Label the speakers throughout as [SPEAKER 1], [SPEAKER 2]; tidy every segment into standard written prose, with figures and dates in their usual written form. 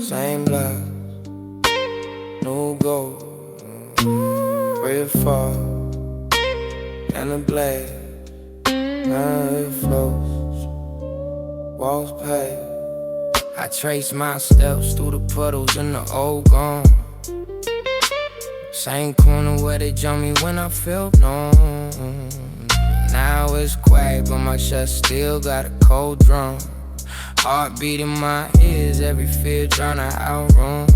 [SPEAKER 1] Same blood, new gold, red fall, and the blade. Now it flows, walls paved. I trace my steps through the puddles in the old gone. Same corner where they jumped me when I felt numb. Now it's quiet, but my chest still got a cold drum. Heart beating my ears, every fear trying to outrun.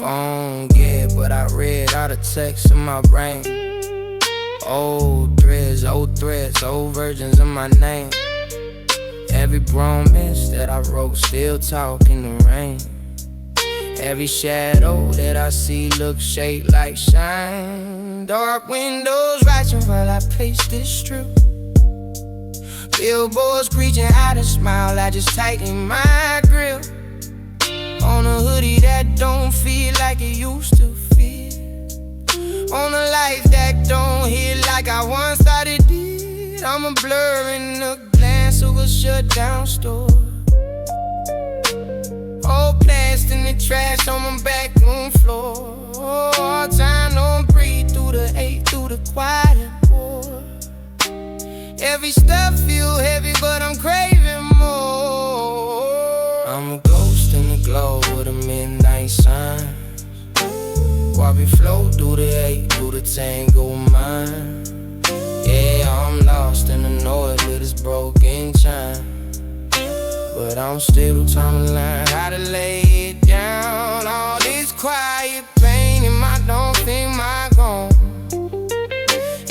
[SPEAKER 1] Phone get, but I read all the texts in my brain. Old threads, old versions of my name. Every promise that I wrote still talk in the rain. Every shadow that I see looks shaped like shine. Dark windows watching while I pace this strip. Billboards preaching how to smile, I just tighten my grip on a hoodie that don't feel like it used to feel, on a life that don't hit like I once thought it did. I'm a blur in the glance of a shut down store. Old plastic in the trash on my back room floor. Time don't breathe through the hate, through the quiet war. Every step feel heavy, but I'm craving more. I'm a ghost in the glow with a midnight sun. While we float through the hate, through the tangle of mine. Yeah, I'm lost in the noise with this broken chime. But I'm still trying to learn how to lay it down. All this quiet pain in my don't think my gone.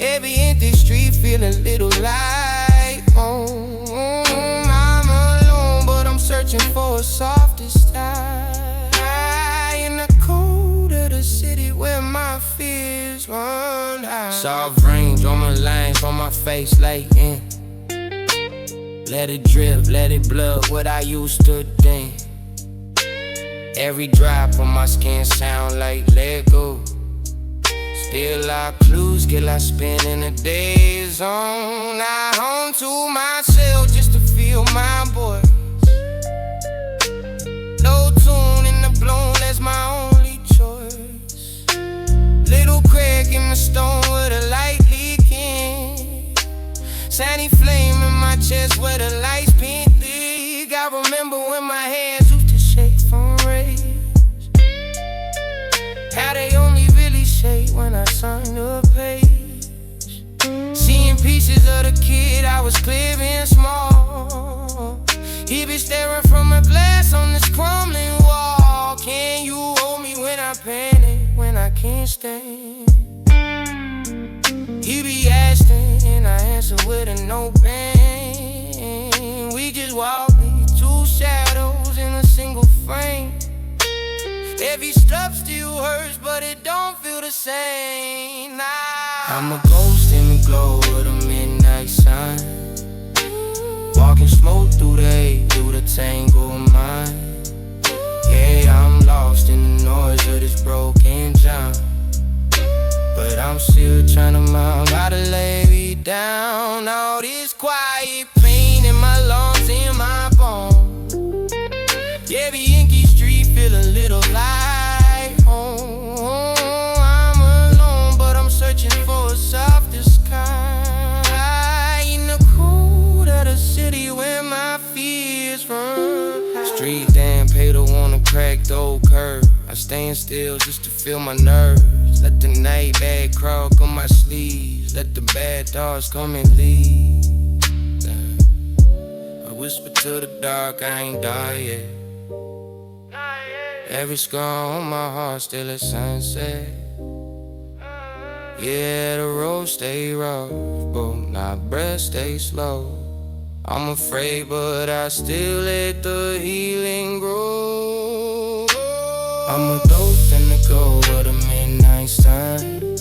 [SPEAKER 1] Every empty street feel a little like home. I'm alone, but I'm searching for a softer sky. In the cold of the city where my fears run high. Soft rain on my lines, on my face laying. Let it drip, let it blood what I used to think. Every drop on my skin sound like Lego. Still our clues, get I spin in the days zone. I home to myself just to feel my voice. Low tune in the bloom, that's my only choice. Little crack in the stone with a light leaking. Sandy flame in my chest where the lights pink leak. I remember when my hands used to shake from rays. How they only really shake when I signed the page. Seeing pieces of the kid I was clearing small. He be staring from a glass on this crumbling wall. Can you hold me when I panic, when I can't stand? He be asking and I answer with a no pain. We just walking two shadows in a single frame. Every step still hurts, but it don't feel the same. Nah. I'm a ghost in the glow of the midnight sun. Walking smoke through the hate, through the tangle of mine. Yeah, I'm lost in the noise of this broken jump. But I'm still trying to mount, gotta lay me down. All this quiet pain in my lungs, in my bones. Every inky street feel a little like home. I'm alone, but I'm searching for a softer sky. In the cold of the city where my fears run high. Street damn paper wanna crack the old curb. I stand still just to feel my nerves. Let the night bag crawl on my sleeves. Let the bad thoughts come and leave. I whisper to the dark, I ain't died yet. Every scar on my heart still at sunset. Yeah, the road stay rough, but my breath stay slow. I'm afraid, but I still let the healing grow. I'm a ghost in the glow of the midnight sun.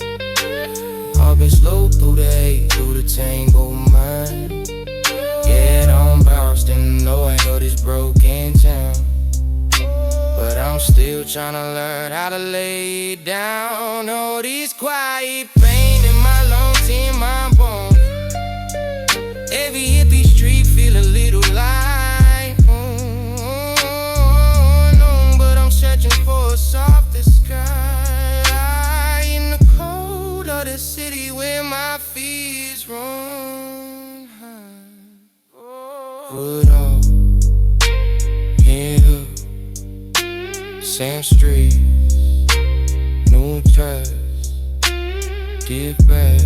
[SPEAKER 1] I've been slow through the hate, through the tangle mind. Yeah, I'm bounced in the noise of this broken town. But I'm still trying to learn how to lay it down. All this quiet pain in my lungs, in my bones. Every hippie street feel a little like home. same street, new trust, deep breath,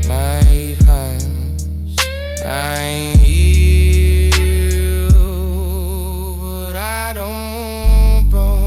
[SPEAKER 1] night hands. I ain't healed, but I don't burn.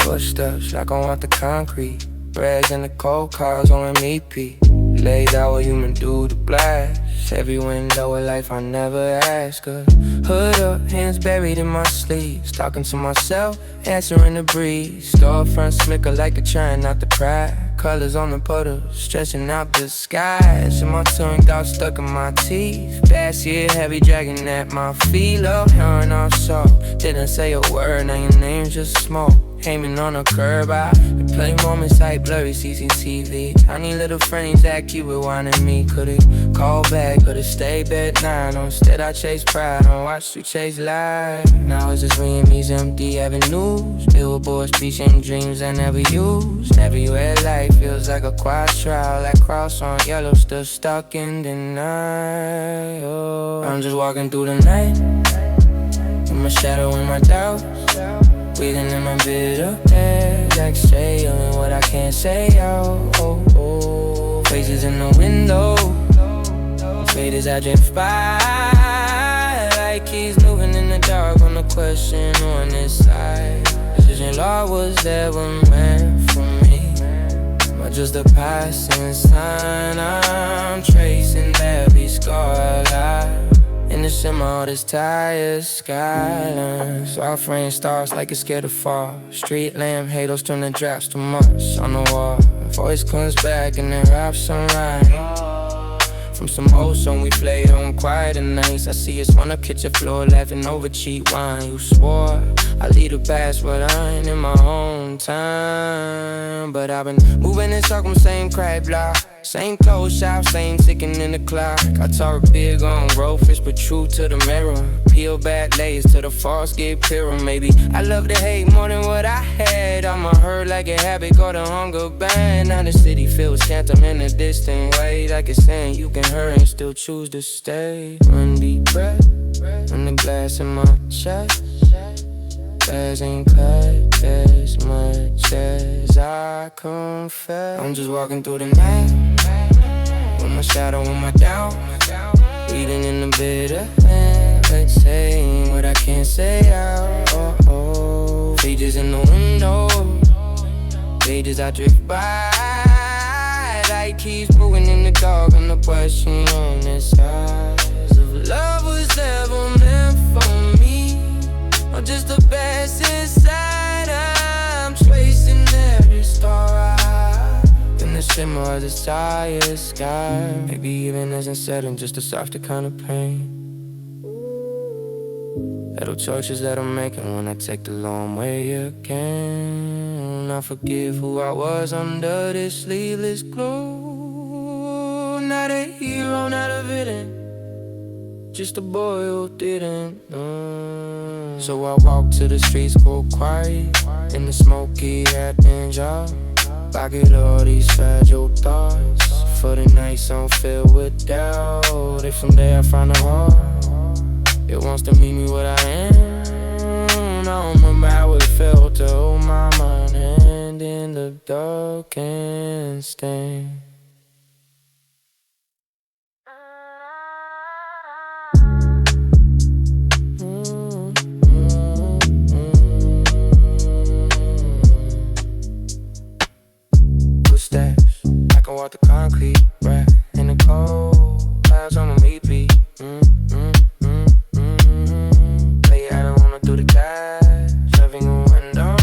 [SPEAKER 1] Footsteps like I want the concrete. Rags in the cold cars on repeat. Laid out what human do to blast. Every window of life I never ask her. Hood up, hands buried in my sleeves. Talking to myself, answering the breeze. Storefront slicker like they're trying not to cry. Colors on the puddle, stretching out the skies. And my tongue got stuck in my teeth. Basket heavy dragging at my feet. Love hearing off soft. Didn't say a word, now your name's just smoke. Aiming on a curb, I play moments like blurry CCTV. Tiny little frames that keep rewinding me. Could've called back, could've stayed at 9. Instead I chase pride, I watched you chase life. Now it's just me and me's empty avenues. Billboards preaching dreams I never used. Everywhere life feels like a quiet trial. That cross on yellow, still stuck in denial. I'm just walking through the night, with my shadow and my doubts. Breathing in my bitter air, exhaling what I can't say out. Faces in the window, fade as I drift by. Like keys moving in the dark on the question on this side. Decision law was ever meant for me, or just a passing sign I'm tracing every scar alive. In the shimmer of this tired skyline. Soft rain stars like it's scared to fall. Street lamp halos turn the drops to much on the wall. Voice comes back and then raps some rhyme. From some old song we played on quieter nights. I see us on the kitchen floor laughing over cheap wine. You swore I lead the past, but I ain't in my own time. But I've been moving in circles, same crack block, same clothes shop, same ticking in the clock. I talk big on roadfish, but true to the mirror. Peel back layers till the false get clearer. Maybe I love to hate more than what I had. I'ma hurt like a habit, go to hunger band. Now the city feels phantom in a distant way. Like it's saying you can hurt and still choose to stay. One deep breath, and the glass in my chest. Fast ain't cut as much as I confess. I'm just walking through the night, with my shadow and my doubt. Breathing in the bitter air, but saying what I can't say out. Pages in the window, pages I drift by. Light keeps moving in the dark, and the question on the sides of love was ever meant for me, or just the best inside. I'm tracing every star in the shimmer of the tired sky. Maybe even as unsettling, just a softer kind of pain. Little choices that I'm making when I take the long way again. I forgive who I was under this sleeveless glow. Not a hero, not a villain, just a boy who didn't know. So I walk to the streets, go quiet, in the smoky happening job. Pocket all these fragile thoughts, for the nights I'm filled with doubt. If someday I find a heart, it wants to meet me what I am. I don't remember how it felt to hold my mind hand in the dark and stand. Footsteps, I can walk the concrete, right in the cold. Clouds on the repeat. Play I don't wanna do the guys, serving a window,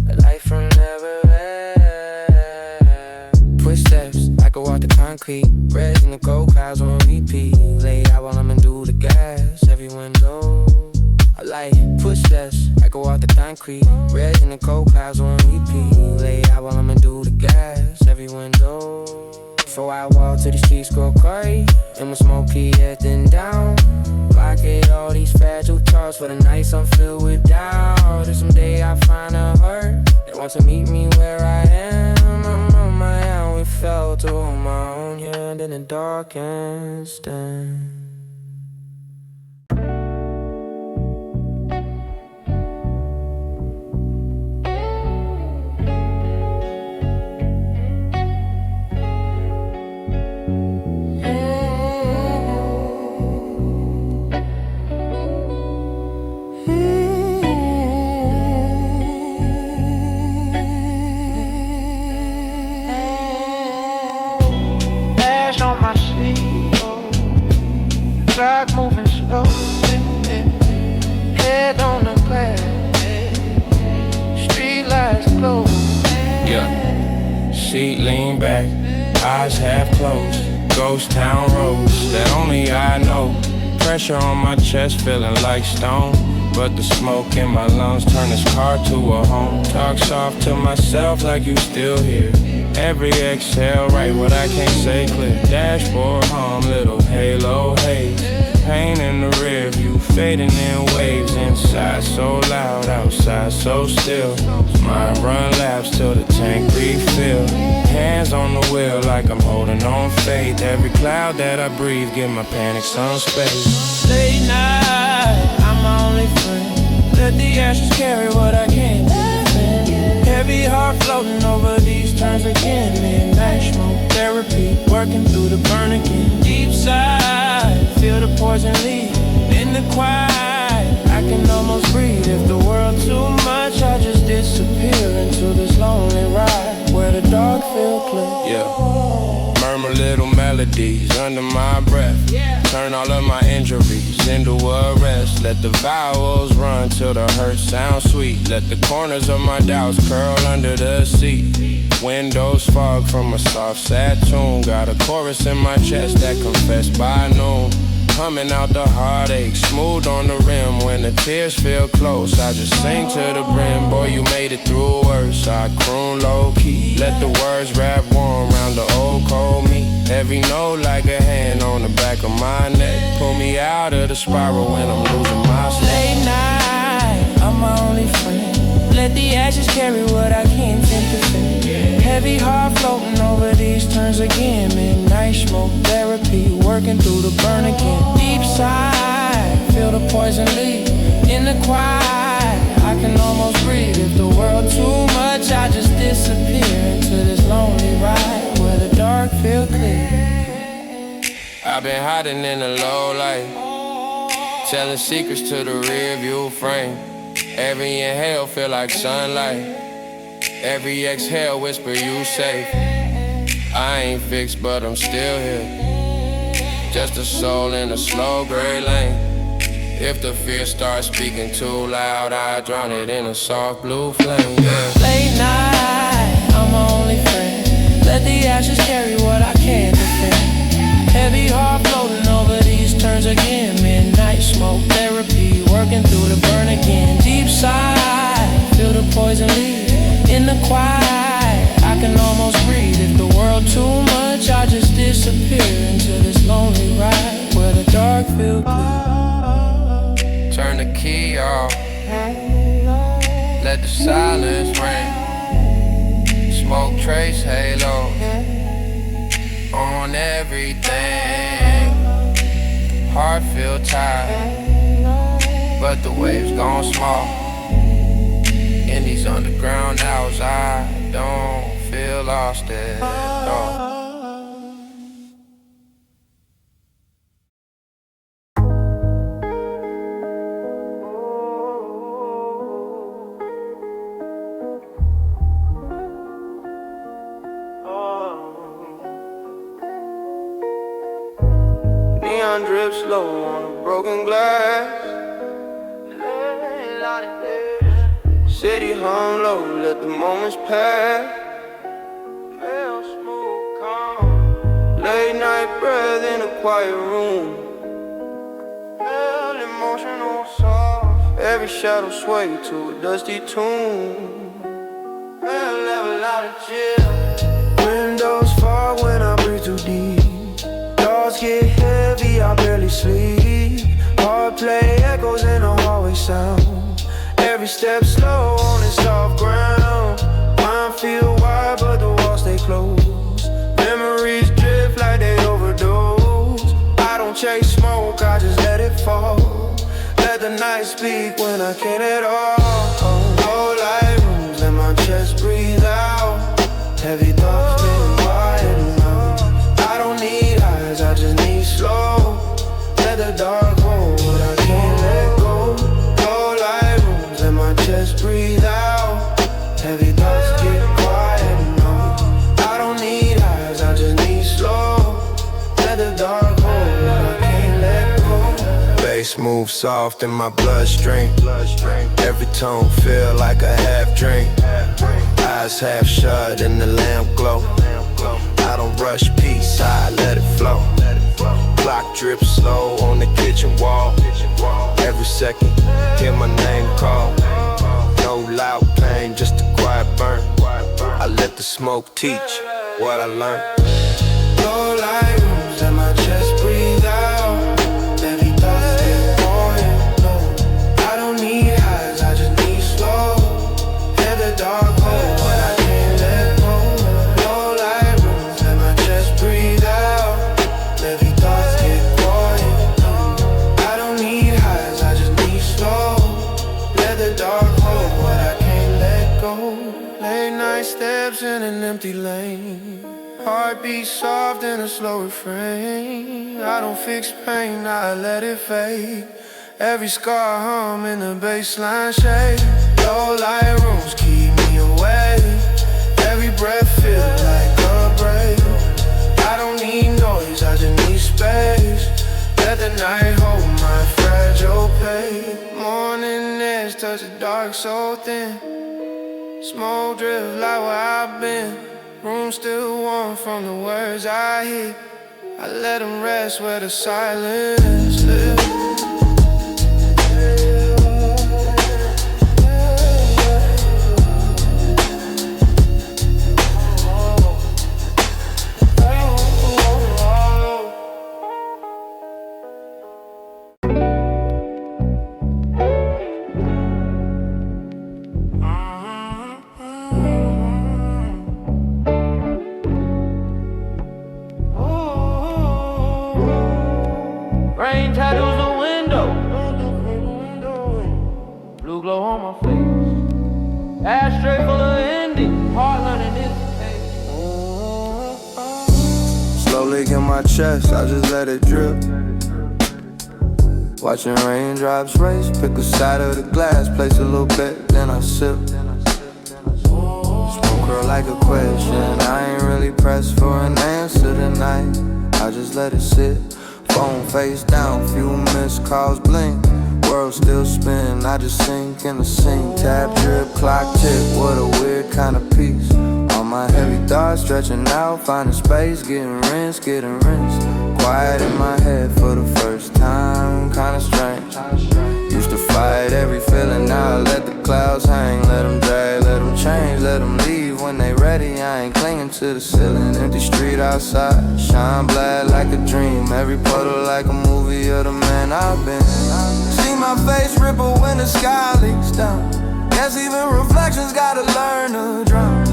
[SPEAKER 1] a life from never end. Footsteps, I can walk the concrete, reds in the cold, clouds on repeat. Lay out while I'm in do the gas, every window. I like footsteps, I can walk the concrete, reds in the cold, clouds on repeat. Lay out while I'm in do the gas, every window. So I walk to the streets, go crazy, and my smoky heading down. Blockade all these fragile thoughts for the nights I'm filled with doubt. And someday I find a heart that wants to meet me where I am. I'm on my own, we fell to hold my own hand in the darkest stand.
[SPEAKER 2] Clock moving slow, head on the glass, street lights close.
[SPEAKER 3] Yeah, seat lean back, eyes half closed. Ghost town roads that only I know. Pressure on my chest, feeling like stone. But the smoke in my lungs turn this car to a home. Talk soft to myself like you still here. Every exhale, write what I can't say clear. Dashboard hum, little halo haze. Pain in the rear view, fading in waves. Inside so loud, outside so still. Mind run laps till the tank refill. Hands on the wheel like I'm holding on faith. Every cloud that I breathe, give my panic some space.
[SPEAKER 1] Late night, I'm my only friend. Let the ashes carry what I can't defend. Heavy heart floating over these turns again. Midnight smoke therapy, working through the burn again. Deep side, feel the poison leave. In the quiet, I can almost breathe. If the world too much, I just disappear into this lonely ride where the dark feel clear.
[SPEAKER 3] Yeah, murmur little melodies under my breath. Turn all of my injuries into a rest. Let the vowels run till the hurt sounds sweet. Let the corners of my doubts curl under the seat. Windows fog from a soft sad tune. Got a chorus in my chest that confess by noon. Humming out the heartache, smooth on the rim. When the tears feel close, I just sing to the brim. Boy, you made it through worse. I croon low key, let the words wrap warm round the old cold me. Every note like a hand on the back of my neck. Pull me out of the spiral when I'm losing my sleep.
[SPEAKER 1] Late night, I'm my only friend. Let the ashes carry what I can't tend to defend. Heavy heart floating over these turns again. Midnight smoke therapy, working through the burn again. Deep side, feel the poison leave. In the quiet, I can almost breathe. If the world too much, I just disappear into this lonely ride where the dark feel clear.
[SPEAKER 3] I've been hiding in the low light, telling secrets to the rear view frame. Every inhale feel like sunlight. Every exhale whisper you safe. I ain't fixed but I'm still here. Just a soul in a slow gray lane. If the fear starts speaking too loud, I drown it in a soft blue flame. Yeah.
[SPEAKER 1] Late night, I'm my only friend. Let the ashes carry what I can't defend. Heavy heart floating over these turns again. Midnight smoke therapy, working through the burn again. Deep side, feel the poison leave. In the quiet, I can almost breathe. If the world too much, I just disappear into this lonely ride where the dark feel clear.
[SPEAKER 3] Turn the key off, let the silence ring. Smoke trace halos on everything. Heart feel tired, but the waves gone small. In these underground hours, I don't feel lost at all.
[SPEAKER 1] Neon drips slow on the broken glass. City hung low, let the moments pass. Pale, smooth, calm. Late night breath in a quiet room. Pale, emotional, soft. Every shadow sway to a dusty tune. Pale, level out of chill. Windows fog when I breathe too sleep. Hard play echoes in the hallway sound. Every step slow on this soft ground. Mind feel wide but the walls stay closed. Memories drift like they overdose. I don't chase smoke, I just let it fall. Let the night speak when I can't at all. Low light rooms, let my chest breathe out. Heavy thoughts getting quiet now. I don't need highs, I just need slow. Let the dark hold what I can't let go. Low light rooms, let my chest breathe out. Heavy thoughts get quiet now. I don't need highs, I just need slow. Let the dark hold what I can't let go. Bass moves soft in my bloodstream. Every tone feel like a half drink. Eyes half shut and the lamp glow. I don't rush peace, I let it flow. Clock drips slow on the kitchen wall. Every second, hear my name call. No loud pain, just a quiet burn. I let the smoke teach what I learned. Low light rooms, let my chest breathe out. Heavy thoughts get buoyant low. I don't need highs, I just need slow. Let the dark hold what I can't let go. Low light rooms, let my chest breathe out. Heavy thoughts get buoyant low. I don't need highs, I just need slow. Let the dark hold what I can't let go. Late night steps in an empty lane. Heartbeat soft in a slow refrain. I don't fix pain, I let it fade. Every scar hum in the baseline shade. Low light rooms keep me away. Every breath feels like a break. I don't need noise, I just need space. Let the night hold my fragile pain. Morning edge touch the dark so thin. Smoke drift like where I've been. Room still warm from the words I hear. I let them rest where the silence lives. Rain tattooes the window. Blue glow on my face. Ashtray full of endings. Hard learning this pace. Slow leak in my chest, I just let it drip. Watching raindrops race. Pick a side of the glass, place a little bit, then I sip. Smoke curl like a question. I ain't really pressed for an answer tonight. I just let it sit. Phone face down, few missed calls blink. World still spinning, I just sink in the sink. Tap, drip, clock tick, what a weird kind of piece. All my heavy thoughts stretching out, finding space, getting rinsed. Quiet in my head for the first time, kinda strange. Used to fight every feeling, now I let the clouds hang. Let them drag, let them change, let them leave when they ready. I ain't clinging to the ceiling, empty street outside. Shine black like a dream, every puddle like a movie of the man I've been. See my face ripple when the sky leaks down. Guess even reflections gotta learn to drown.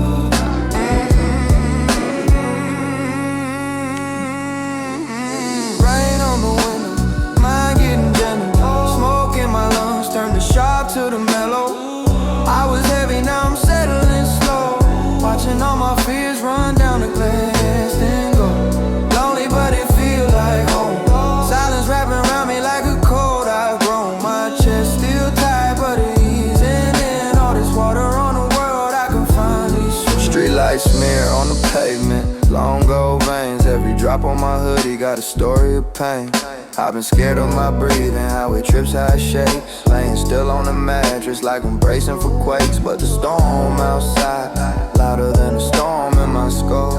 [SPEAKER 1] Rain on the window, mind getting gentle. Smoke in my lungs, turn the sharp to the mellow. I was heavy, now I'm settling slow. Watching all my fears run down the glass, then go. Lonely but it feel like home. Silence wrapping around me like a cold I've grown. My chest still tight but it easing in. All this water on the world, I can find these street lights smear on the pavement. Long gold veins, every drop on my hoodie got a story of pain. I've been scared of my breathing, how it trips, how it shakes. Laying still on the mattress like I'm bracing for quakes. But the storm outside, louder than the storm in my skull.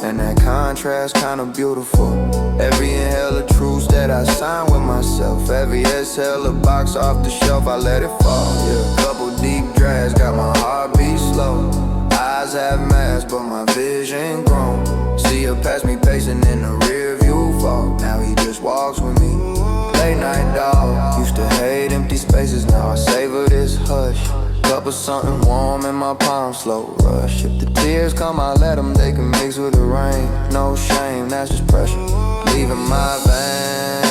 [SPEAKER 1] And that contrast kinda beautiful. Every inhale of truths that I sign with myself. Every exhale a box off the shelf, I let it fall. Yeah, couple deep drags, got my heartbeat slow. Eyes have masks, but my vision grown. See her pass me pacing in the rear view fog.
[SPEAKER 4] dog, now he just walks with me. Late night dog, used to hate empty spaces, now I savor this hush. Cup of something warm in my palm, slow rush. If the tears come, I let them, they can mix with the rain. No shame, that's just pressure, leaving my veins.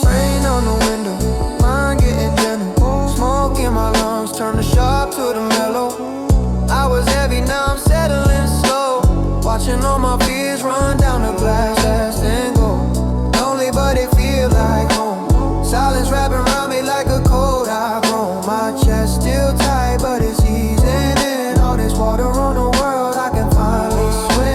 [SPEAKER 4] Rain on the window, mind getting gentle. Smoke in my lungs, turn the sharp to the mellow. I was heavy, now I'm settling slow. Watching all my fears run down the glass, fast and go. Lonely, but it feel like home. Silence wrapping around me like a cold I've grown. My chest still tight, but it's easing in. All this water on the world, I can finally swim.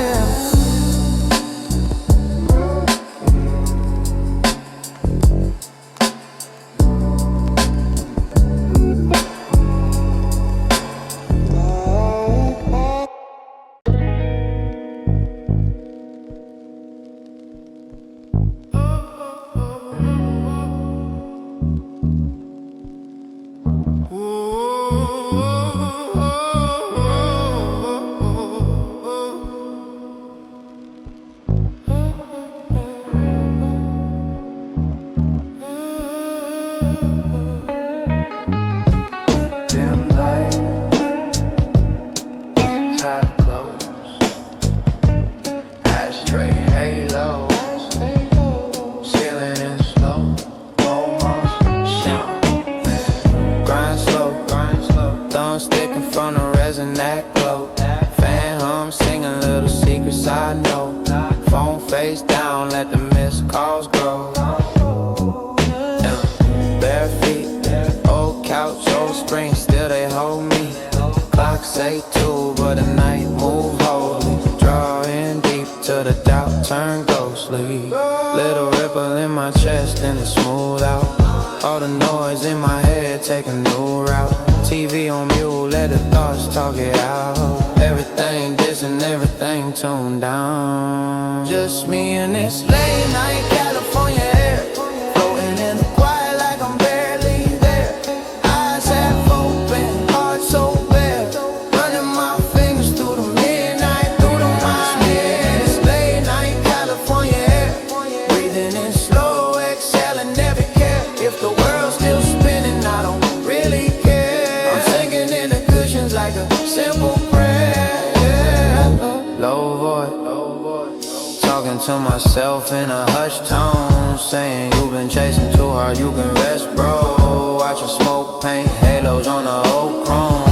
[SPEAKER 5] To myself in a hushed tone, saying you've been chasing too hard, you can rest, bro. Watch your smoke paint halos on the old chrome.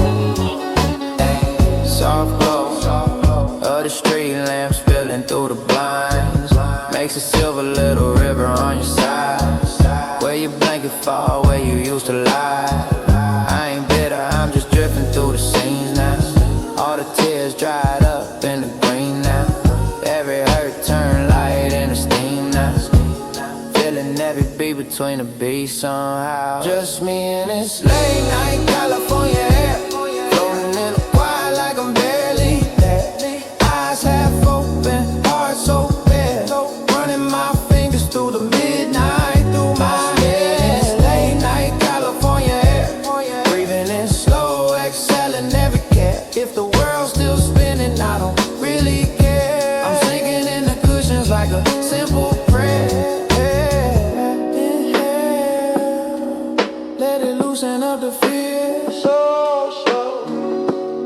[SPEAKER 5] Ay, soft glow of the street lamps spilling through the blinds makes a silver little river on your side. Where your blanket fall, where you used to lie. I ain't bitter, I'm just drifting through the scenes now. All the tears dried up in the green now. Every hurt turned light into steam now. Feeling every beat between the beats somehow. Just me and this late night California air, floating in the quiet like I'm barely there. Eyes half open, heart so bare, running my fingers through the midnight, through my head. Late night California air, breathing in slow, exhaling every care. If the world's still spinning, I don't really care. Like a simple prayer. Inhale, let it loosen up the fear. So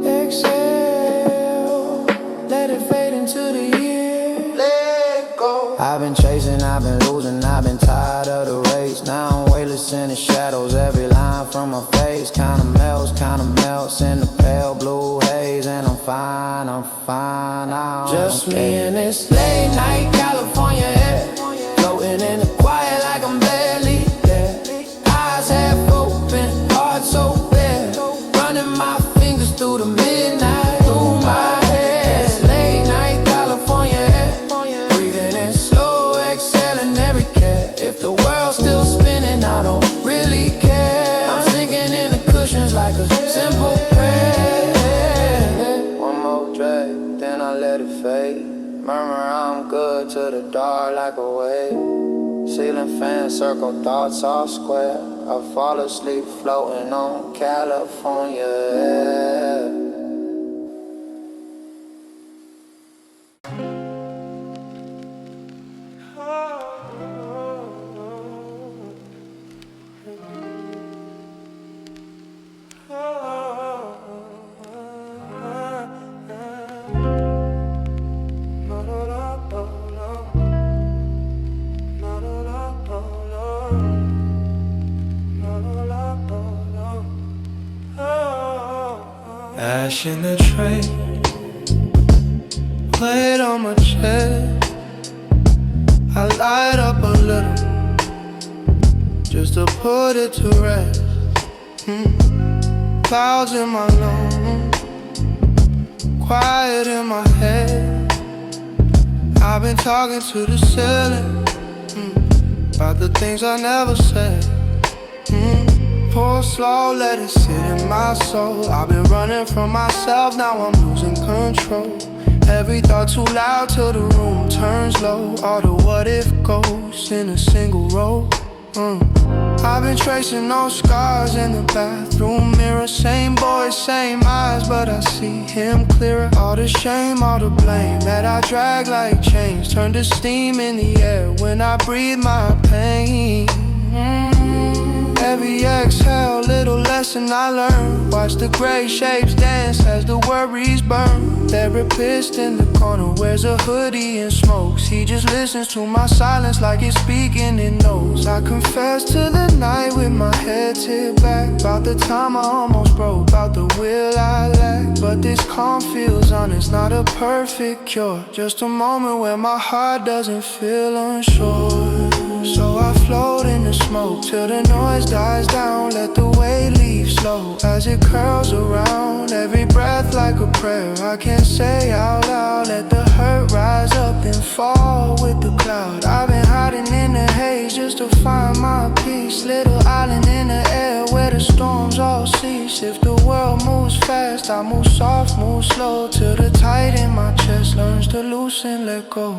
[SPEAKER 5] exhale, let it fade into the year. Let go. I've been chasing, I've been losing, I've been tired of the race. Now I'm weightless in the shadows, every line from my face kinda melts in the pale blue haze. And I'm fine now. Just me and this late night California air, floating in the quiet like I'm barely there. Eyes half open, heart so bare, running my fingers through the midnight, through my head. Late night California air, breathing in slow, exhaling every care. If the world's still spinning, I don't really care. I'm sinking in the cushions like a simple prayer. One more drag, then I let it fade. Murmur I'm good to to the dark like a wave. Ceiling fan circle, thoughts all square. I fall asleep floating on California air.
[SPEAKER 1] Ash in the tray, plate on my chest. I light up a little, just to put it to rest. Clouds in my lungs, quiet in my head. I've been talking to the ceiling about the things I never said. Pour slow, let it sit in my soul. I've been running from myself, now I'm losing control. Every thought too loud till the room turns low. All the what if goes in a single row. I've been tracing those scars in the bathroom mirror. Same voice, same eyes, but I see him clearer. All the shame, all the blame that I drag like chains turn to steam in the air when I breathe my pain. Every exhale, little lesson I learned. Watch the gray shapes dance as the worries burn. Therapist in the corner wears a hoodie and smokes. He just listens to my silence like it's speaking in notes. I confess to the night with my head tipped back. About the time I almost broke, about the will I lack. But this calm feels honest, not a perfect cure. Just a moment where my heart doesn't feel unsure. So I float in the smoke till the noise dies down. Let the weight leave slow as it curls around. Every breath like a prayer I can't say out loud. Let the hurt rise up and fall with the cloud. I've been hiding in the haze just to find my peace. Little island in the air where the storms all cease. If the world moves fast, I move soft, move slow, till the tight in my chest learns to loosen, let go.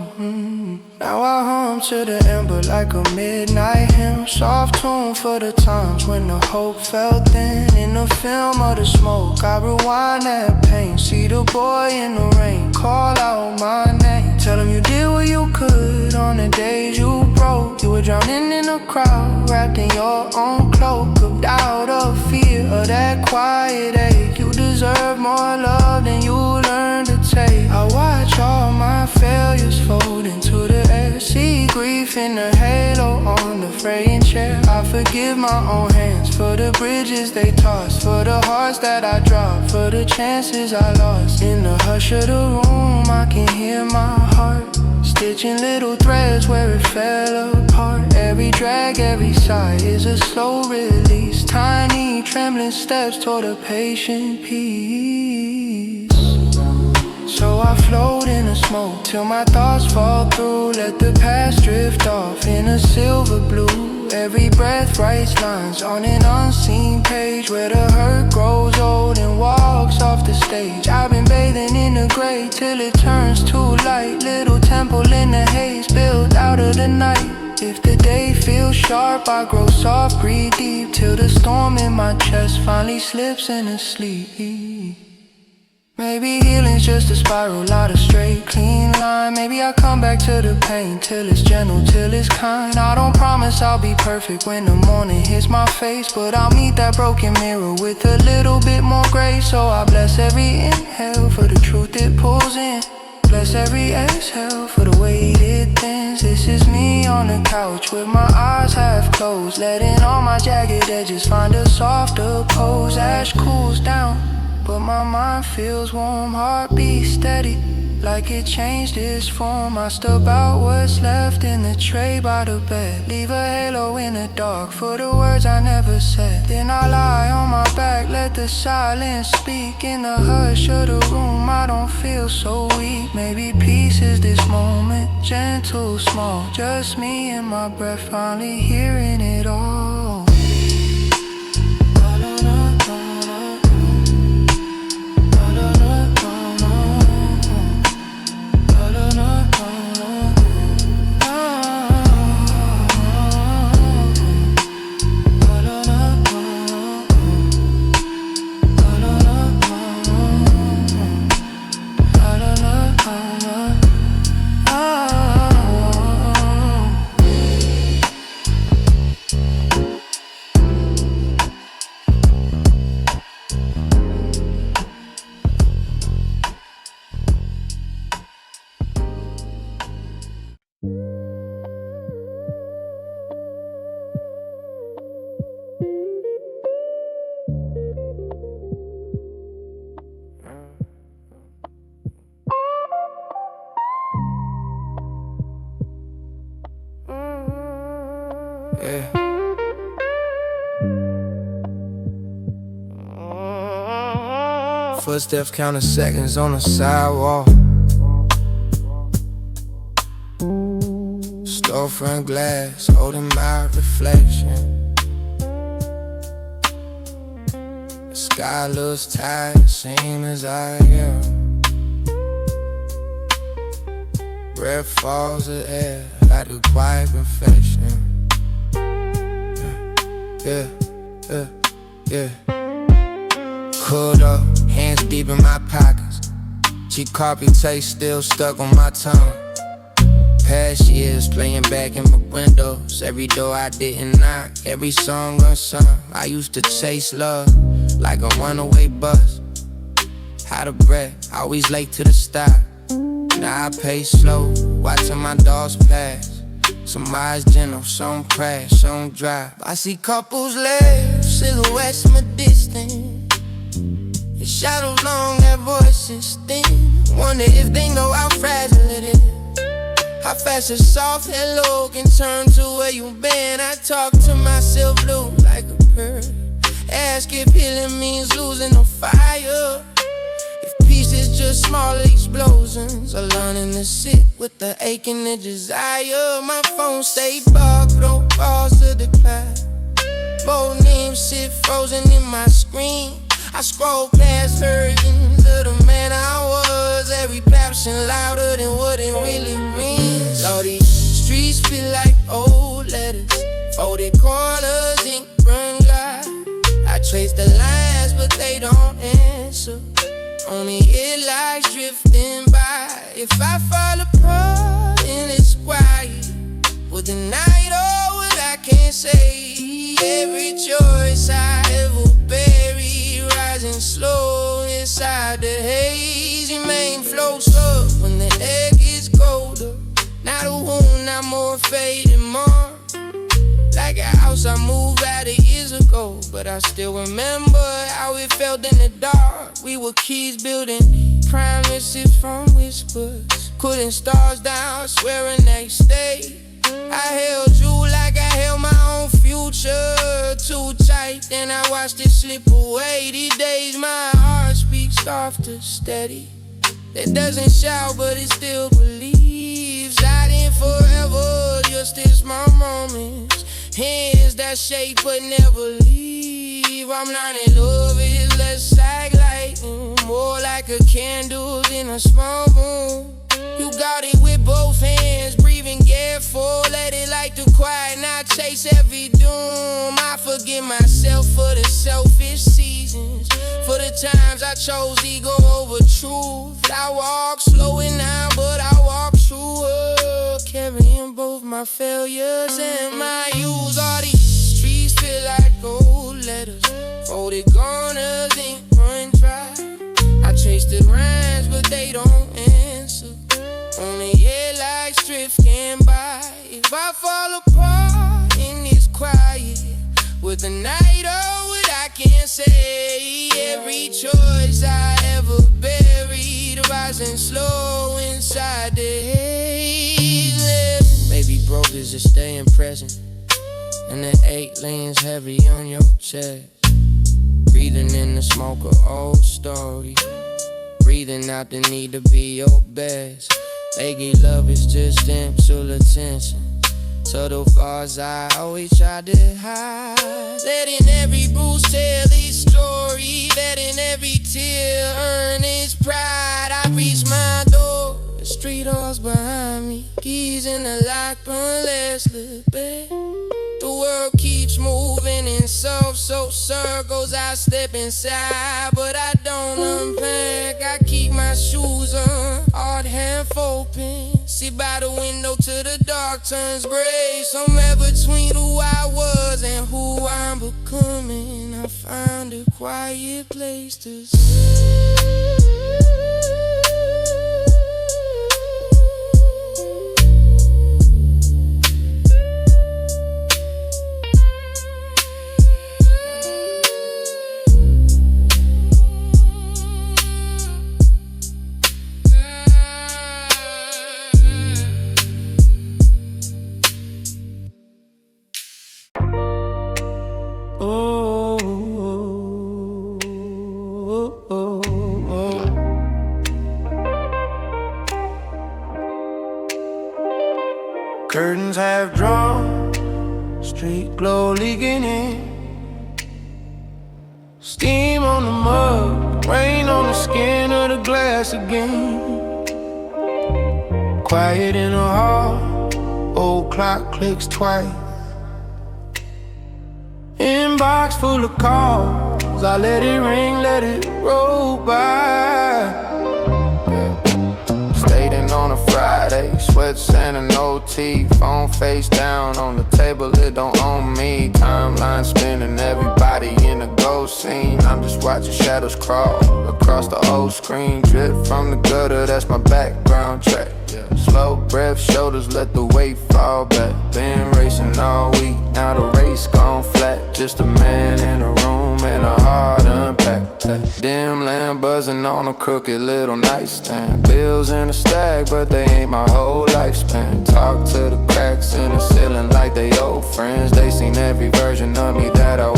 [SPEAKER 1] Now I hum to the ember like a midnight hymn. Soft tune for the times when the hope felt thin. In the film of the smoke, I rewind that pain. See the boy in the rain, call out my name. Tell him you did what you could on the days you broke. You were drowning in a crowd, wrapped in your own cloak of doubt, of fear, of that quiet ache. You deserve more love than you learned to take. I watch all my failures fold into the air. See grief in the halo on the fraying chair. I forgive my own hands for the bridges they tossed, for the hearts that I dropped, for the chances I lost. In the hush of the room I can hear my heart stitching little threads where it fell apart. Every drag, every sigh is a slow release. Tiny trembling steps toward a patient peace. So I float in the smoke till my thoughts fall through. Let the past drift off in a silver blue. Every breath writes lines on an unseen page where the hurt grows old and walks off the stage. I've been bathing in the gray till it turns to light. Little temple in the haze built out of the night. If the day feels sharp, I grow soft, breathe deep till the storm in my chest finally slips into sleep. Maybe healing's just a spiral, not a straight, clean line. Maybe I come back to the pain till it's gentle, till it's kind. I don't promise I'll be perfect when the morning hits my face, but I'll meet that broken mirror with a little bit more grace. So I bless every inhale for the truth it pulls in. Bless every exhale for the weight it thins. This is me on the couch with my eyes half closed, letting all my jagged edges find a softer pose. Ash cools down, but my mind feels warm, heartbeat steady, like it changed its form. I step out what's left in the tray by the bed. Leave a halo in the dark for the words I never said. Then I lie on my back, let the silence speak. In the hush of the room, I don't feel so weak. Maybe peace is this moment, gentle, small. Just me and my breath, finally hearing it all. Yeah. Footsteps counting seconds on the sidewalk. Storefront glass holding my reflection. The sky looks tired, same as I am. Breath falls of air like a quiet confession. Yeah, yeah, yeah. Hood up, hands deep in my pockets. Cheap coffee taste still stuck on my tongue. Past years playing back in my windows. Every door I didn't knock, every song unsung. I used to chase love like a runaway bus. Out of breath, always late to the stop. Now I pace slow, watching my dogs pass. Some eyes gentle, some crash, some drive. I see couples laugh, silhouettes in the distance. The shadows long, their voices thin. Wonder if they know how fragile it is. How fast a soft hello can turn to where you been. I talk to myself blue like a bird. Ask if healing means losing the fire. If peace is just small explosions, or learning to sit with the ache and the desire. My phone stay bugged, no pause to decline. Both names sit frozen in my screen. I scroll past versions of the man I was. Every caption louder than what it really means. All these streets feel like old letters, folded corners, ink run dry. I trace the lines but they don't answer. Only headlights drifting by. If I fall apart and it's quiet, will the night hold what I can't say? Every choice I ever buried, rising slow inside the haze. Your main floats up when the air gets colder. Now the wound, not more faded more. Like a house I moved out of years ago, but I still remember how it felt in the dark. We were kids building promises from whispers, putting stars down, swearing next day. I held you like I held my own future, too tight, then I watched it slip away. These days my heart speaks softer, steady. It doesn't shout but it still believes. Hiding forever, just in small moments. Hands that shake but never leave. I'm learning love is less like lightning, more like a candle in a small room. You got it with both hands, breathing careful. Let it light the quiet, not chase every doom. I forgive myself for the selfish seasons, for the times I chose ego over truth. I walk slowing now, but I walk through it, carrying both my failures and my use. All these streets feel like old letters, folded corners, ink run dry. I chase the rhymes, but they don't answer. Only headlights drifting by. If I fall apart and it's quiet, with the night oh what I can't say. Every choice I ever buried, rising slow inside the haze. Maybe broke is just staying present, and the 8 lanes heavy on your chest. Breathing in the smoke of old stories, breathing out the need to be your best. Achy love is just empty attention, so the flaws I always tried to hide. Letting every bruise tell its story, letting every tear earn its pride. I reach my door, the street doors behind me, keys in the lock, but let's look back. The world keeps moving in so circles. I step inside, but I don't unpack. I keep my shoes on, hard half open. Sit by the window till the dark turns gray. Somewhere between who I was and who I'm becoming, I find a quiet place to sit. Curtains half drawn, street glow leaking in. Steam on the mug, rain on the skin of the glass again. Quiet in the hall, old clock clicks twice. Inbox full of calls, I let it ring, let it roll by. Stayed in on a Friday, sweats and an OT. Phone face down on the table, it don't own me. Timeline spinning, everybody in a ghost scene. I'm just watching shadows crawl across the old screen. Drip from the gutter, that's my background track. Slow breath, shoulders, let the weight fall back. Been racing all week, now the race gone flat. Just a man in a room and a heart unpacked. Dim lamp buzzing on a crooked little nightstand. Bills in a stack, but they ain't my whole lifespan. Talk to the cracks in the ceiling like they old friends. They seen every version of me that I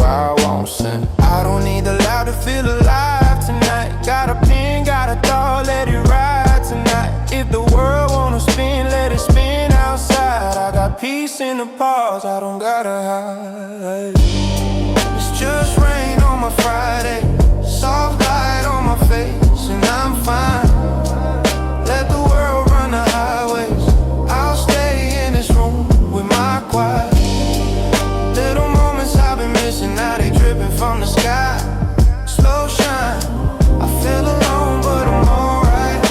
[SPEAKER 1] won't send. I don't need the loud to feel alive tonight. Got a pen, got a thought, let it ride tonight. If the world wanna spin, let it spin outside. I got peace in the pause, I don't gotta hide. It's just rain on my Friday, soft light on my face, and I'm fine. Let the world run the highways, I'll stay in this room with my quiet. Little moments I've been missing, now they dripping from the sky. Slow shine, I feel alone but I'm alright.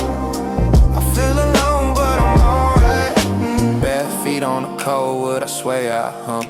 [SPEAKER 1] I feel alone but I'm alright. Bare feet on the cold wood, I swear I hump.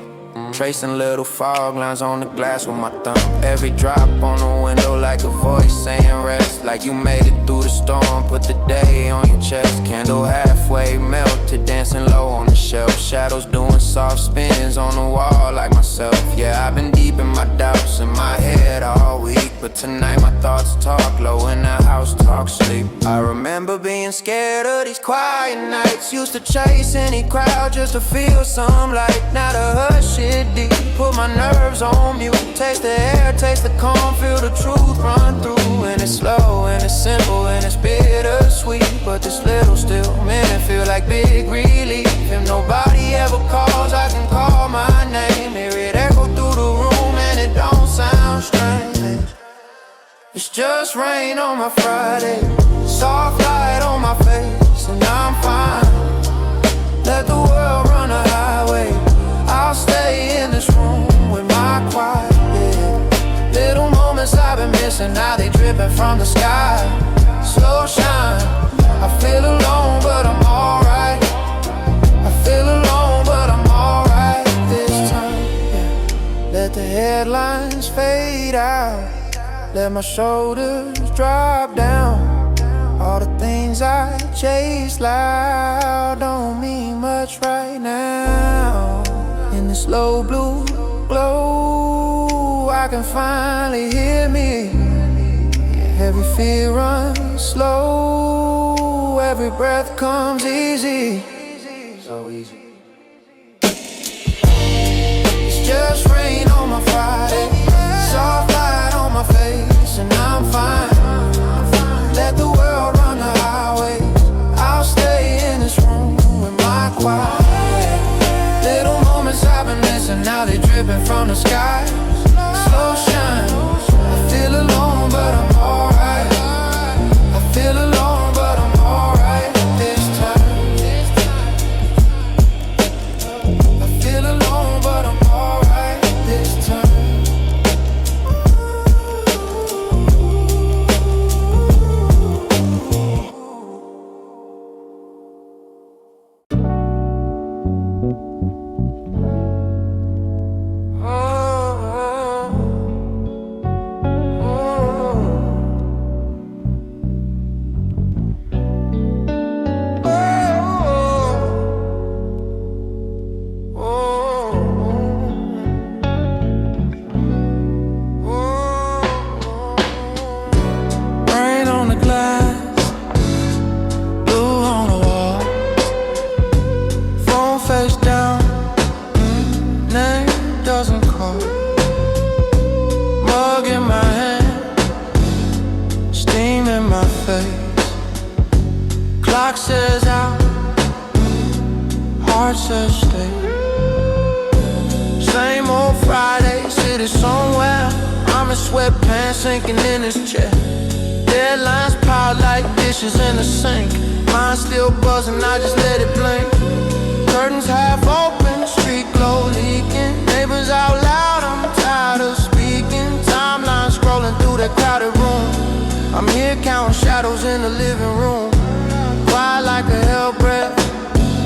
[SPEAKER 1] Tracing little fog lines on the glass with my thumb. Every drop on the window like a voice saying rest. Like you made it through the storm, put the day on your chest. Candle halfway melted, dancing low on the shelf. Shadows doing soft spins on the wall like myself. Yeah, I've been deep in my doubts in my head all week, but tonight my thoughts talk low and the house talks sleep. I remember being scared of these quiet nights. Used to chase any crowd just to feel some light. Now the hush shit deep, put my nerves on mute. Taste the air, taste the calm, feel the truth run through. And it's slow and it's simple and it's bittersweet, but this little still minute feel like big relief. If nobody ever calls, I can call my name. Hear it echo through the room and it don't sound strange. It's just rain on my Friday, soft light on my face, and I'm fine. Let the world run the highway, I'll stay in this room with my quiet, yeah. Little moments I've been missing, now they dripping from the sky. Slow shine, I feel alone but I'm alright. I feel alone but I'm alright this time, yeah. Let the headlines fade out, let my shoulders drop down. All the things I chase loud don't mean much right now. In this low blue glow, I can finally hear me. Every fear runs slow, every breath comes easy. So easy. It's just rain on my Friday, soft light on my face, and I'm fine. Let the world run the highway, I'll stay in this room with my quiet. Little moments I've been missing, now they dripping from the sky. Slow shine, I feel alone but I'm alright. I feel alone but I'm alright this time. I feel alone but I'm alright this time.
[SPEAKER 4] says stay. Same old Friday, city somewhere. I'm in sweatpants sinking in his chair. Deadlines piled like dishes in the sink. Mind still buzzing, I just let it blink. Curtains half open, street glow leaking. Neighbors out loud, I'm tired of speaking. Timeline scrolling through that crowded room. I'm here counting shadows in the living room. Quiet like a hell breath.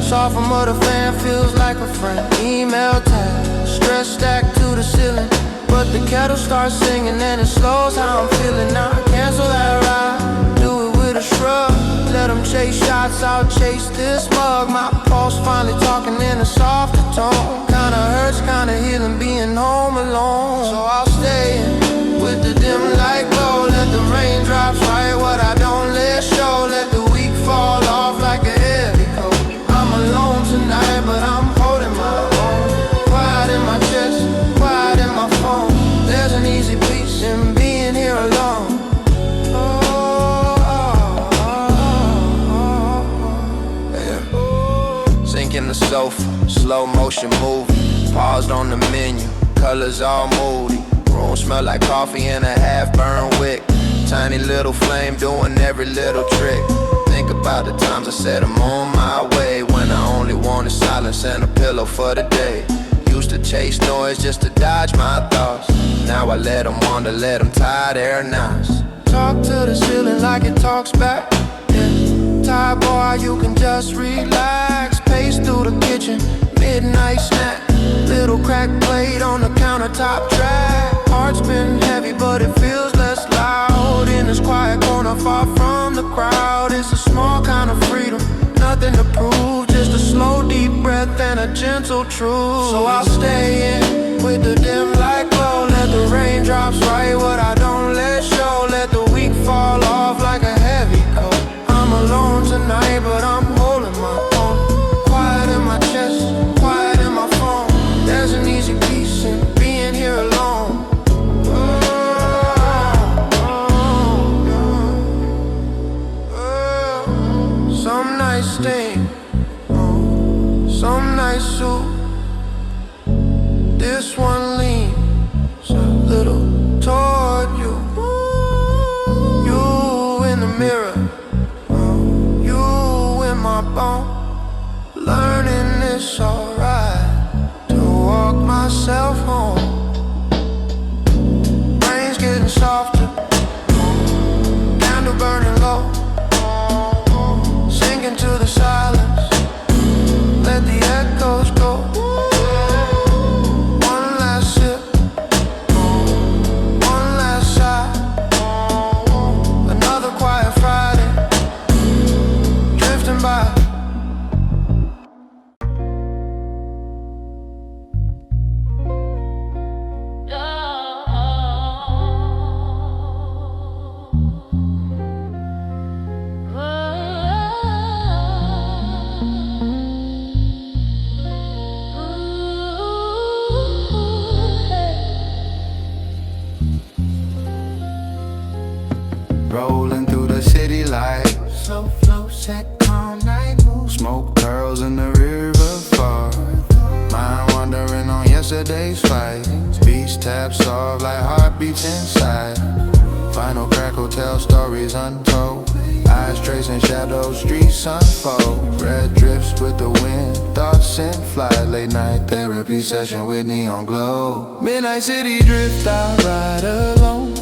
[SPEAKER 4] Saw from other fan, feels like a friend. Email tag, stress stacked to the ceiling. But the kettle starts singing and it slows how I'm feeling. Now I cancel that ride, do it with a shrug. Let them chase shots, I'll chase this mug. My pulse finally talking in a softer tone. Kinda hurts, kinda healing being home alone. So I'll stay in with the dim light glow. Let the raindrops write what I don't let show. Let the week fall off like a heavy coat. I'm alone tonight, but I'm holding my own. Quiet in my chest, quiet in my phone. There's an easy peace in being here alone. Sink in the sofa, slow motion movie. Paused on the menu, colors all moody. Room smell like coffee and a half-burned wick. Tiny little flame doing every little trick. Think about the times I said I'm on my way, when I only wanted silence and a pillow for the day. Used to chase noise just to dodge my thoughts. Now I let them wander, let them tie their knots. Talk to the ceiling like it talks back. Yeah. Tired boy, you can just relax. Pace through the kitchen, midnight snack. Little crack plate on the countertop track. Heart's been heavy, but it feels less loud. In this quiet corner, far from the crowd. It's a small kind of freedom, nothing to prove. Just a slow, deep breath and a gentle truth. So I'll stay in with the dim light glow. Let the raindrops write what I don't let show. Let the week fall off like a heavy coat. I'm alone tonight, but I'm holding my own. Quiet in my chest, quiet in my phone. There's an easy peace in being here alone. Some nights sting, some nights soothe. This one leans a little toward you. You in the mirror, you in my bone. Learning it's alright to walk myself home. Rain's getting softer, candle burning low. Sink into the silence, let the echoes go. One last sip, one last sigh. Another quiet Friday, drifting by.
[SPEAKER 5] Rolling through the city lights. Slow flow, set calm night moves. Smoke curls in the river far. Mind wandering on yesterday's flight. Beach taps soft like heartbeats inside. Final crackle tell stories untold. Eyes tracing shadows, streets unfold. Red drifts with the wind, thoughts in flight. Late night therapy session with neon glow. Midnight city drift, I ride alone.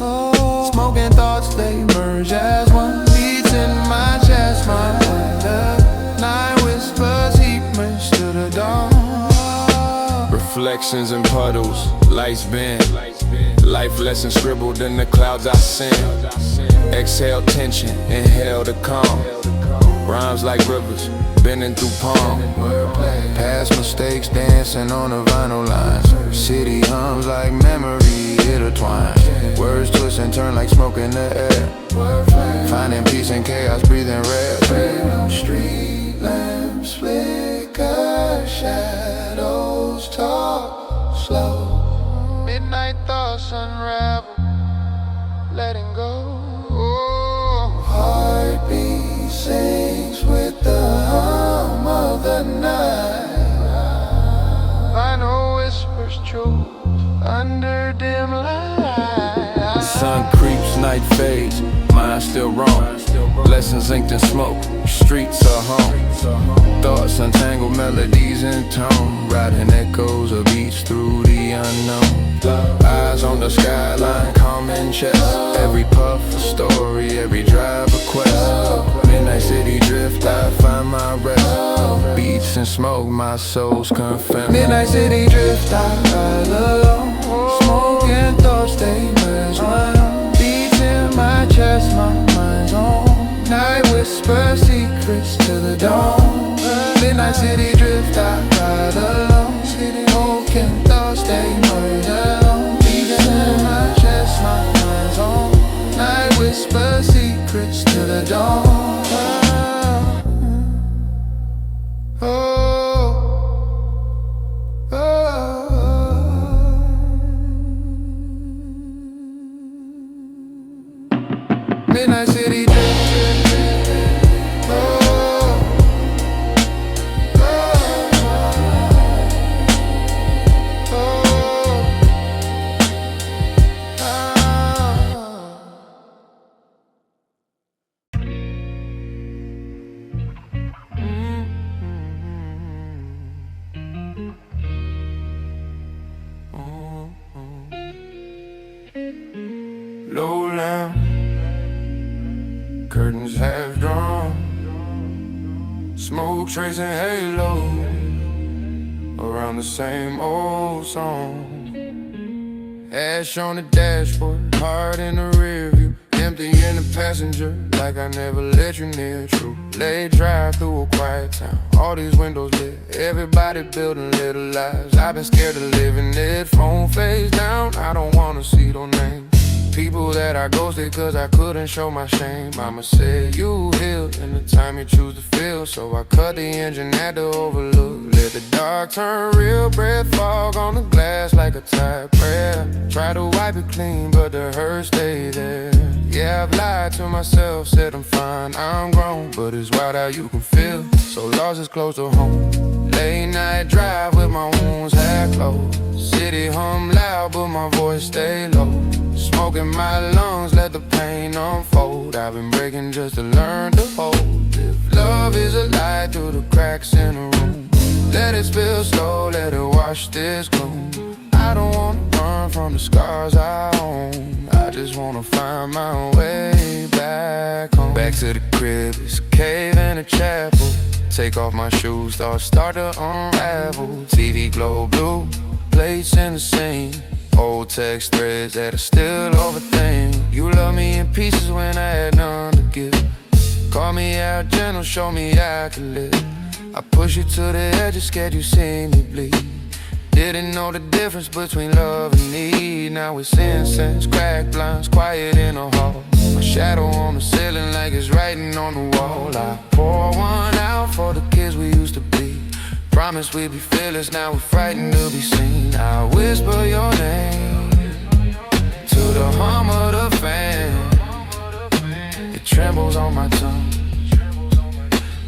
[SPEAKER 5] Smoking thoughts, they merge as one. Beats in my chest, my wonder. Night whispers, heat merge to the dawn.
[SPEAKER 3] Reflections in puddles, lights bend. Life lessons scribbled in the clouds I send. Exhale tension, inhale the calm. Rhymes like rivers, bending through palm.
[SPEAKER 5] Past mistakes dancing on the vinyl lines. City hums like memory intertwined. Words twist and turn like smoke in the air. Finding peace in chaos, breathing rare. Street lamps flicker, shadows talk slow.
[SPEAKER 4] Midnight thoughts unravel, letting go.
[SPEAKER 5] Heartbeat sings with the hum of the night.
[SPEAKER 2] truth under dim light.
[SPEAKER 3] Sun creeps, night fades, mind still wrong. Lessons inked in smoke, streets are home. Thoughts untangle, melodies in tone, riding echoes of beats through the unknown. Eyes on the skyline, calm in chest. Every puff a story, every drive a quest. Midnight city drift, I find my rest. Beats and smoke, my soul's confess. Midnight city drift, I ride alone. Smoking thoughts, they mesmerizing. Beats in my chest, my mind's on. Night whisper secrets to the dawn. Midnight city drift, I ride alone. Smoking thoughts, they merge alone. Beats in my chest, my mind's on. Night whisper secrets to the dawn. Midnight city drift. Lowland, curtains half drawn, smoke tracing halo around the same old song. Ash on the dashboard, heart in the rear view, empty in the passenger, like I never let you near. True, late drive through a quiet town, all these windows lit, everybody building little lives. I've been scared of living it, phone face down, I don't wanna see those names. People that I ghosted cause I couldn't show my shame. Mama said you healed in the time you choose to feel. So I cut the engine at the overlook. Let the dark turn real, breath fog on the glass like a tired prayer. Try to wipe it clean but the hurt stay there. Yeah, I've lied to myself, said I'm fine, I'm grown. But it's wild how you can feel so lost it's close to home. Late night drive with my wounds half closed. City hum loud but my voice stay low. Smoking my lungs, let the pain unfold. I've been breaking just to learn to hold. If love is a lie through the cracks in the room, let it spill slow, let it wash this gloom. I don't wanna run from the scars I own. I just wanna find my way back home. Back to the crib, it's a cave and a chapel. Take off my shoes, thoughts start to unravel. TV glow blue, plates in the scene. Old text threads that I still overthink. You love me in pieces when I had none to give. Call me out gentle, show me I can live. I push you to the edge, scared you see me bleed. Didn't know the difference between love and need. Now it's incense, cracked blinds, quiet in the hall. My shadow on the ceiling like it's writing on the wall. I pour one out for the kids we used to be. Promise we'd be fearless, now we're frightened to be seen. I whisper your name to the hum of the fan. It trembles on my tongue,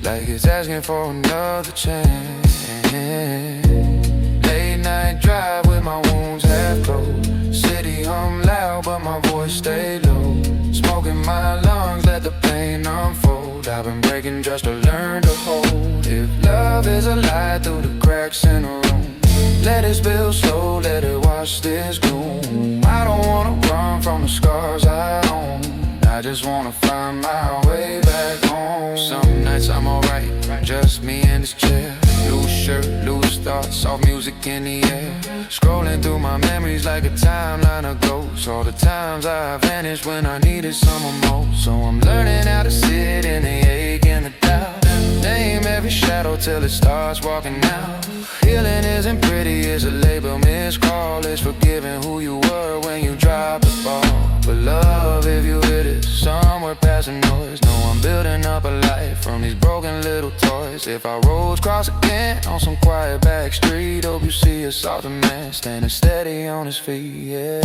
[SPEAKER 3] like it's asking for another chance. Late night drive with my wounds half closed. City hum loud but my voice stay low. Smoking my lungs, let the pain unfold. I've been breaking just to learn to hold. If love is a lie through the cracks in the room, let it spill slow, let it wash this gloom. I don't wanna run from the scars I own. I just wanna find my way back home. Some nights I'm alright, just me in this chair. Loose shirt, loose thoughts, soft music in the air. Scrolling through my memories like a timeline of ghosts. All the times I vanished when I needed someone most. So I'm learning how to sit in the ache and the doubt. Name every shadow till it starts walking out. Healing isn't pretty, it's a label miscall. It's forgiving who you were when you dropped the ball. But love, if you hit it somewhere past the noise, know I'm building up a life from these broken little toys. If our roads cross again on some quiet back street, hope you see a softer man standing steady on his feet, yeah.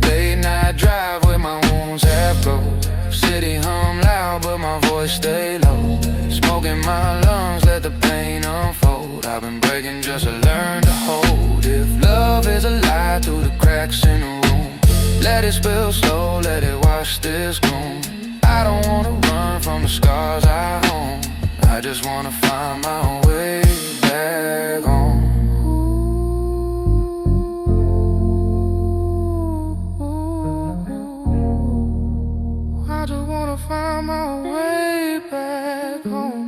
[SPEAKER 3] Late night drive with my wounds half closed. City hum loud but my voice stay low. Smoking my lungs, let the pain unfold.
[SPEAKER 1] I've been breaking just to learn to hold. If love is a lie through the cracks in the room, let it spill slow, let it wash this gloom. I don't wanna run from the scars I own. I just wanna find my way back home. I just wanna find my way back home.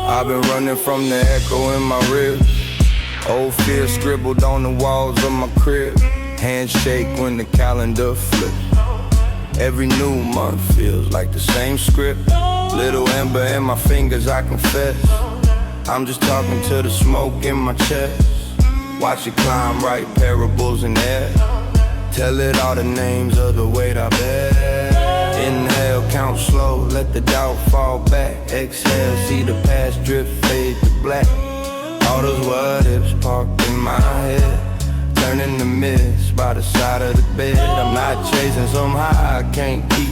[SPEAKER 3] I've been running from the echo in my ribs. Old fear scribbled on the walls of my crib. Handshake when the calendar flips. Every new month feels like the same script. Little ember in my fingers, I confess. I'm just talking to the smoke in my chest. Watch it climb, write parables in air. Tell it all the names of the weight I bear. Inhale, count slow, let the doubt fall back. Exhale, see the past drift, fade to black. All those what ifs parked in my head, turning to mist by the side of the bed. I'm not chasing some high I can't keep.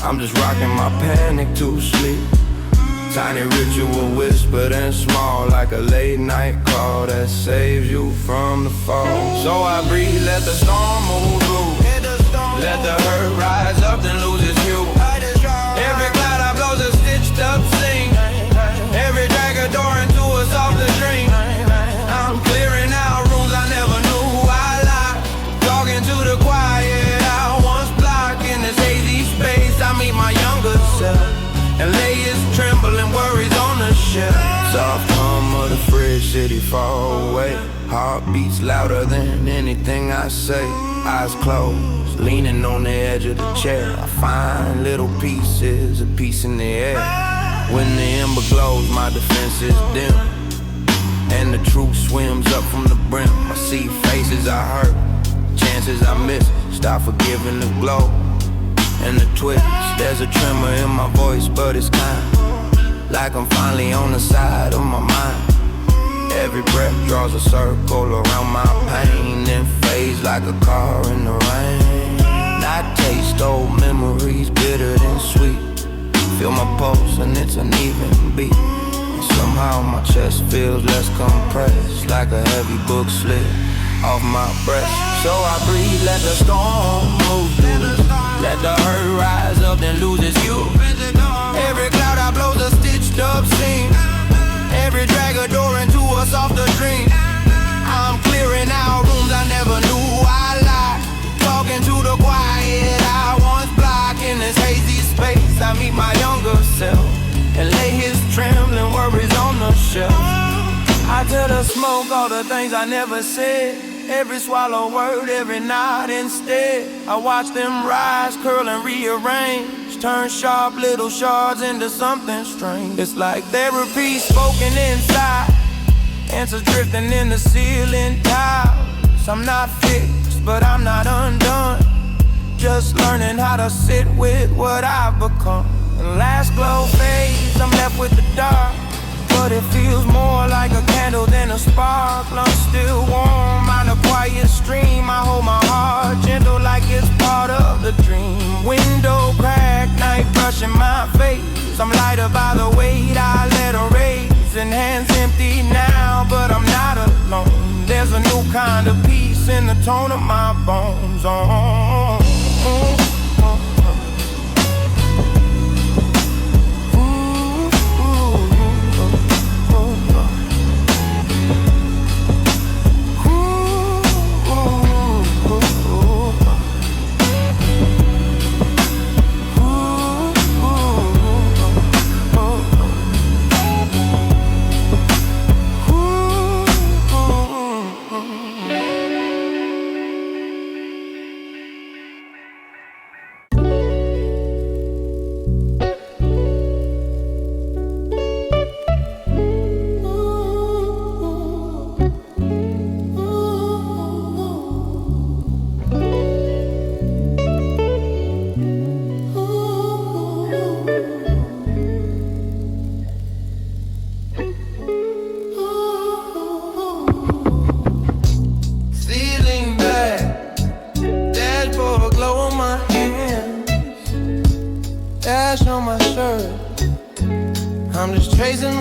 [SPEAKER 3] I'm just rocking my panic to sleep. Tiny ritual whispered and small, like a late night call that saves you from the fall. So I breathe, let the storm move through. Let the hurt rise up, then lose its hue. Every cloud I blow's a stitched up scene. Every drag a door into a softer dream. I'm clearing out rooms I never knew I locked. Talking to the quiet I once blocked. In this hazy space I meet my younger self, and lay his trembling worries on the shelf. Soft hum of the fridge, city far away. Heart beats louder than anything I say. Eyes closed, leaning on the edge of the chair. I find little pieces, a piece in the air. When the ember glows, my defense is dim, and the truth swims up from the brim. I see faces I hurt, chances I miss. Stop forgiving the glow and the twist. There's a tremor in my voice, but it's kind, like I'm finally on the side of my mind. Every breath draws a circle around my pain, then fades like a car in the rain. I taste old memories, bitter than sweet. Feel my pulse and it's an even beat. And somehow my chest feels less compressed, like a heavy book slid off my breast. So I breathe, let the storm move through. Let the hurt rise up, then lose its hue. Every cloud I blow's a stitched up scene. Every drag a door into a softer dream. I'm clearing out rooms I never knew I liked. Talking to the quiet I once blocked. In this hazy space I meet my younger self, and lay his trembling worries on the shelf. I tell the smoke all the things I never said. Every swallow word, every nod instead. I watch them rise, curl and rearrange. Turn sharp little shards into something strange. It's like therapy spoken inside, answers drifting in the ceiling tiles. I'm not fixed, but I'm not undone. Just learning how to sit with what I've become. And last glow fades, I'm left with the dark, but it feels more like a candle than a spark. I'm still warm on a quiet stream. I hold my heart gentle like it's part of the dream. Window crack, night brushing my face. I'm lighter by the weight I let her raise. And hands empty now, but I'm not alone. There's a new kind of peace in the tone of my bones.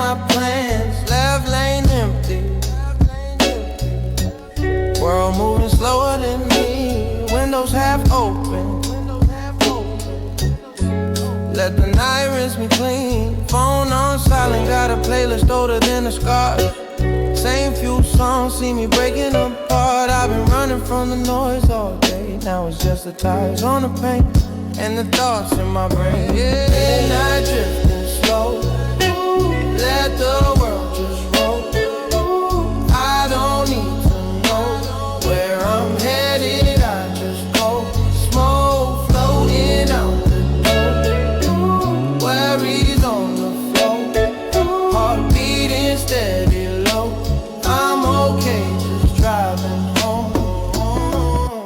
[SPEAKER 1] my plans, left lane empty. World moving slower than me, windows half open. Let the night rinse me clean. Phone on silent, got a playlist older than the scars. Same few songs see me breaking apart. I've been running from the noise all day. Now it's just the tires on the paint and the thoughts in my brain. Yeah, midnight drifting slow. Let the world just roll. I don't need to know where I'm headed. I just go. Smoke floating out the door. Worries on the floor. Heart beating steady low. I'm okay just driving home.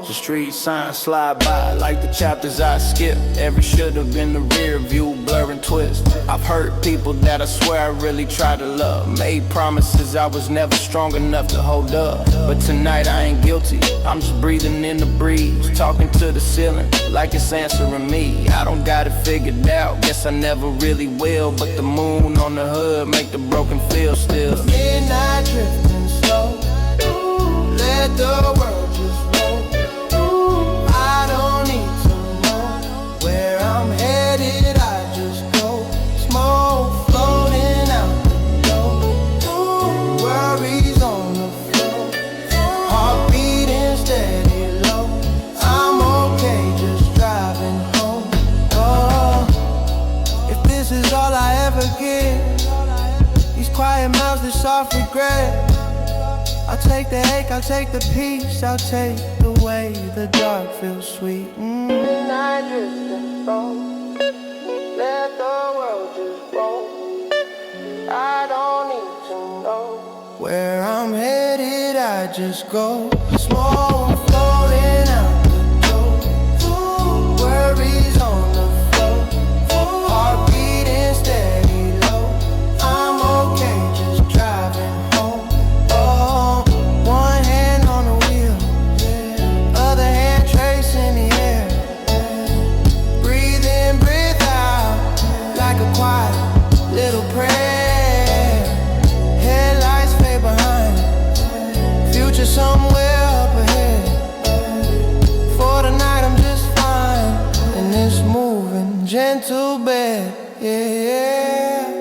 [SPEAKER 3] The street signs slide by like the chapters I skip. Every should've been the rear view, blur and twist. I've hurt people that I swear I really tried to love. Made promises I was never strong enough to hold up. But tonight I ain't guilty, I'm just breathing in the breeze. Talking to the ceiling like it's answering me. I don't got it figured out, guess I never really will. But the moon on the hood make the broken feel still.
[SPEAKER 1] Midnight drifting slow. Let the world just roll. I don't need to know where I'm headed. I just go. Smoke floating out the door. Worries on the floor. Heart beating steady low. I'm okay just driving home. Oh, if this is all I ever get, these quiet miles, this soft regret. I'll take the ache, I'll take the peace, I'll take the way the dark feels sweet. Midnight drifting slow. Let the world just roll. I don't need to know where I'm headed, I just go. Smoke floating out the door. Worries on the floor. Heart beating steady low. I'm okay just driving home. Oh, one hand on the wheel, other hand tracing the air. Breathe in, breathe out, like a quiet little prayer. Headlights fade behind, future somewhere up ahead. For tonight I'm just fine in this moving gentle bed. Yeah, yeah.